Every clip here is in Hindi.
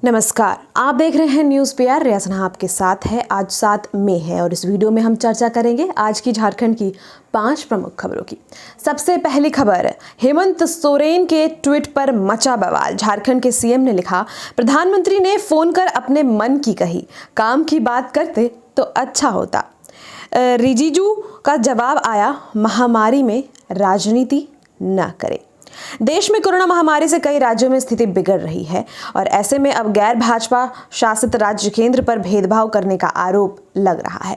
नमस्कार, आप देख रहे हैं न्यूज़ पीआर। रिया सिन्हा आपके साथ है। आज 7 मई है और इस वीडियो में हम चर्चा करेंगे आज की झारखंड की 5 प्रमुख खबरों की। सबसे पहली खबर, हेमंत सोरेन के ट्वीट पर मचा बवाल। झारखंड के सीएम ने लिखा, प्रधानमंत्री ने फोन कर अपने मन की कही, काम की बात करते तो अच्छा होता। रिजिजू का जवाब आया, महामारी में राजनीति न करे। देश में कोरोना महामारी से कई राज्यों में स्थिति बिगड़ रही है और ऐसे में अब गैर भाजपा शासित राज्य केंद्र पर भेदभाव करने का आरोप लग रहा है।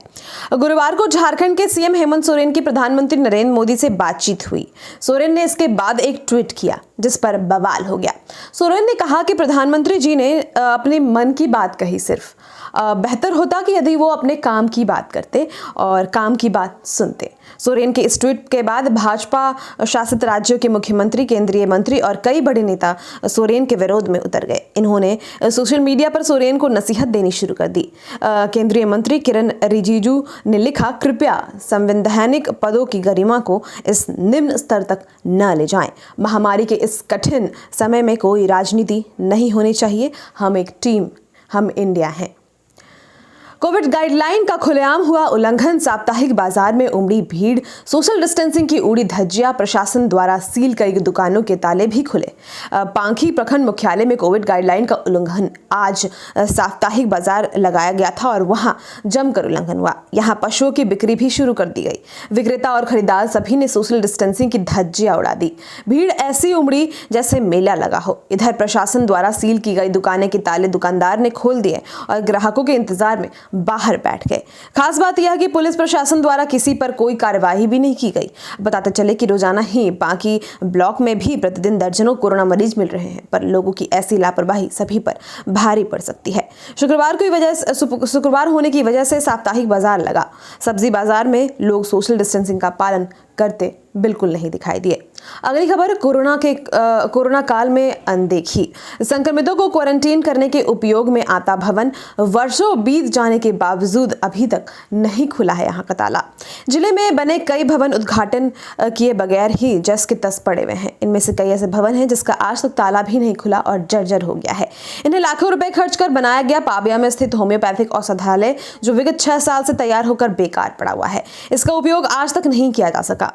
गुरुवार को झारखंड के सीएम हेमंत सोरेन की प्रधानमंत्री नरेंद्र मोदी से बातचीत हुई। सोरेन ने इसके बाद एक ट्वीट किया जिस पर बवाल हो गया। सोरेन ने कहा कि प्रधानमंत्री जी ने अपने मन की बात कही, सिर्फ बेहतर होता कि यदि वो अपने काम की बात करते और काम की बात सुनते। सोरेन के इस ट्वीट के बाद भाजपा शासित राज्यों के मुख्यमंत्री, केंद्रीय मंत्री और कई बड़े नेता सोरेन के विरोध में उतर गए। इन्होंने सोशल मीडिया पर सोरेन को नसीहत देनी शुरू कर दी। केंद्रीय मंत्री किरण रिजिजू ने लिखा, कृपया संवैधानिक पदों की गरिमा को इस निम्न स्तर तक न ले जाएं। महामारी के इस कठिन समय में कोई राजनीति नहीं होनी चाहिए। हम एक टीम, हम इंडिया हैं। कोविड गाइडलाइन का खुलेआम हुआ उल्लंघन, साप्ताहिक बाजार में उमड़ी भीड़, सोशल डिस्टेंसिंग की उड़ी धज्जियां, प्रशासन द्वारा सील कई दुकानों के ताले भी खुले। पांखी प्रखंड मुख्यालय में कोविड गाइडलाइन का उल्लंघन, आज साप्ताहिक बाजार लगाया गया था और वहां जमकर उल्लंघन हुआ। यहां पशुओं की बिक्री भी शुरू कर दी गई। विक्रेता और खरीदार सभी ने सोशल डिस्टेंसिंग की धज्जियां उड़ा दी। भीड़ ऐसी उमड़ी जैसे मेला लगा हो। इधर प्रशासन द्वारा सील की गई दुकानें के ताले दुकानदार ने खोल दिए और ग्राहकों के इंतजार में बाहर बैठ गए। खास बात यह कि पुलिस प्रशासन द्वारा किसी पर कोई कार्यवाही भी नहीं की गई। बताते चले कि रोजाना ही बाकी ब्लॉक में भी प्रतिदिन दर्जनों कोरोना मरीज मिल रहे हैं, पर लोगों की ऐसी लापरवाही सभी पर भारी पड़ सकती है। शुक्रवार होने की वजह से साप्ताहिक बाजार लगा। सब्जी बाजार में लोग सोशल डिस्टेंसिंग का पालन करते बिल्कुल नहीं दिखाई दिए। अगली खबर, कोरोना काल में अनदेखी, संक्रमितों को क्वारंटीन करने के उपयोग में आता भवन वर्षों बीत जाने के बावजूद अभी तक नहीं खुला है यहाँ का ताला। जिले में बने कई भवन उद्घाटन किए बगैर ही जस के तस पड़े हुए हैं। इनमें से कई ऐसे भवन हैं जिसका आज तक ताला भी नहीं खुला और जर्जर हो गया है। इन्हें लाखों रुपए खर्च कर बनाया गया पाबिया में स्थित होम्योपैथिक औषधालय, जो विगत 6 साल से तैयार होकर बेकार पड़ा हुआ है। इसका उपयोग आज तक नहीं किया जा सका।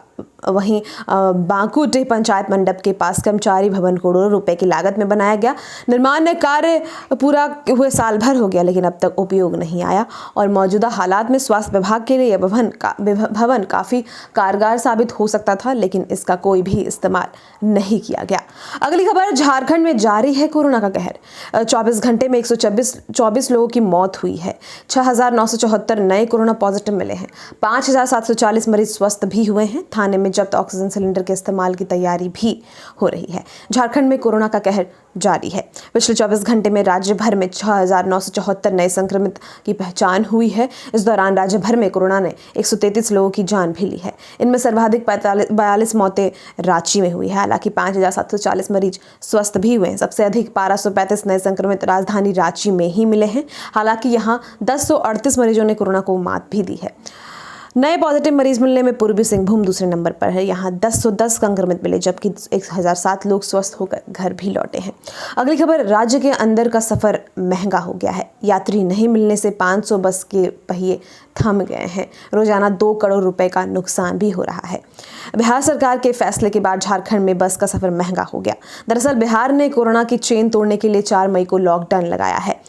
वहीं बांकुटे पंचायत मंडप के पास कर्मचारी भवन करोड़ों रुपए की लागत में बनाया गया। निर्माण कार्य पूरा हुए साल भर हो गया, लेकिन अब तक उपयोग नहीं आया और मौजूदा हालात में स्वास्थ्य विभाग के लिए यह भवन काफी कारगर साबित हो सकता था, लेकिन इसका कोई भी इस्तेमाल नहीं किया गया। अगली खबर, झारखंड में जारी है कोरोना का कहर। 24 घंटे में 124 लोगों की मौत हुई है। 6,974 नए कोरोना पॉजिटिव मिले हैं। 5,740 मरीज स्वस्थ भी हुए हैं। थाने में जब्त ऑक्सीजन सिलेंडर के इस्तेमाल की तैयारी भी हो रही है। झारखंड में कोरोना का कहर जारी है। पिछले 24 घंटे में राज्य भर में 6,974 नए संक्रमित की पहचान हुई है। इस दौरान राज्य भर में कोरोना ने 133 लोगों की जान भी ली है। इनमें सर्वाधिक 42 मौतें रांची में हुई है। हालांकि 5,740 मरीज स्वस्थ भी हुए हैं। सबसे अधिक 1235 नए संक्रमित राजधानी रांची में ही मिले हैं। हालांकि यहाँ 1038 मरीजों ने कोरोना को मात भी दी है। नए पॉजिटिव मरीज मिलने में पूर्वी सिंहभूम दूसरे नंबर पर है। यहाँ 1010 संक्रमित मिले, जबकि 1007 लोग स्वस्थ होकर घर भी लौटे हैं। अगली खबर, राज्य के अंदर का सफर महंगा हो गया है। यात्री नहीं मिलने से 500 बस के पहिए थम गए हैं। रोजाना 2 करोड़ रुपए का नुकसान भी हो रहा है। बिहार सरकार के फैसले के बाद झारखंड में बस का सफर महंगा हो गया। दरअसल बिहार ने कोरोना की चेन तोड़ने के लिए 4 मई को लॉकडाउन लगाया है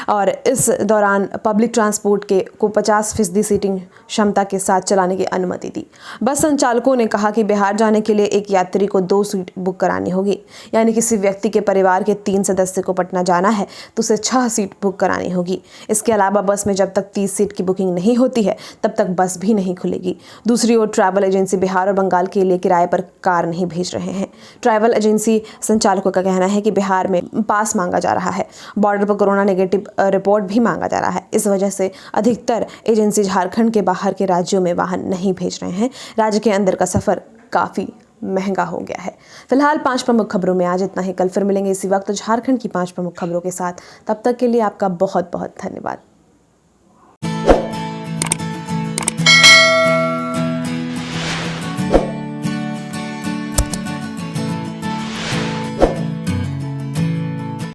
और इस दौरान पब्लिक ट्रांसपोर्ट को 50% सीटिंग क्षमता के साथ चलाने की अनुमति दी। बस संचालकों ने कहा कि बिहार जाने के लिए एक यात्री को 2 सीट बुक करानी होगी, यानी किसी व्यक्ति के परिवार के 3 सदस्य को पटना जाना है तो उसे 6 सीट बुक करानी होगी। इसके अलावा बस में जब तक 30 सीट की बुकिंग नहीं होती है तब तक बस भी नहीं खुलेगी। दूसरी ओर ट्रैवल एजेंसी बिहार और बंगाल के लिए किराए पर कार नहीं भेज रहे हैं। ट्रैवल एजेंसी संचालकों का कहना है कि बिहार में पास मांगा जा रहा है। बॉर्डर पर कोरोना नेगेटिव रिपोर्ट भी मांगा जा रहा है। इस वजह से अधिकतर एजेंसी झारखंड के बाहर के राज्यों में वाहन नहीं भेज रहे हैं। राज्य के अंदर का सफर काफी महंगा हो गया है। फिलहाल 5 प्रमुख खबरों में आज इतना ही। कल फिर मिलेंगे इसी वक्त झारखंड की 5 प्रमुख खबरों के साथ। तब तक के लिए आपका बहुत बहुत धन्यवाद।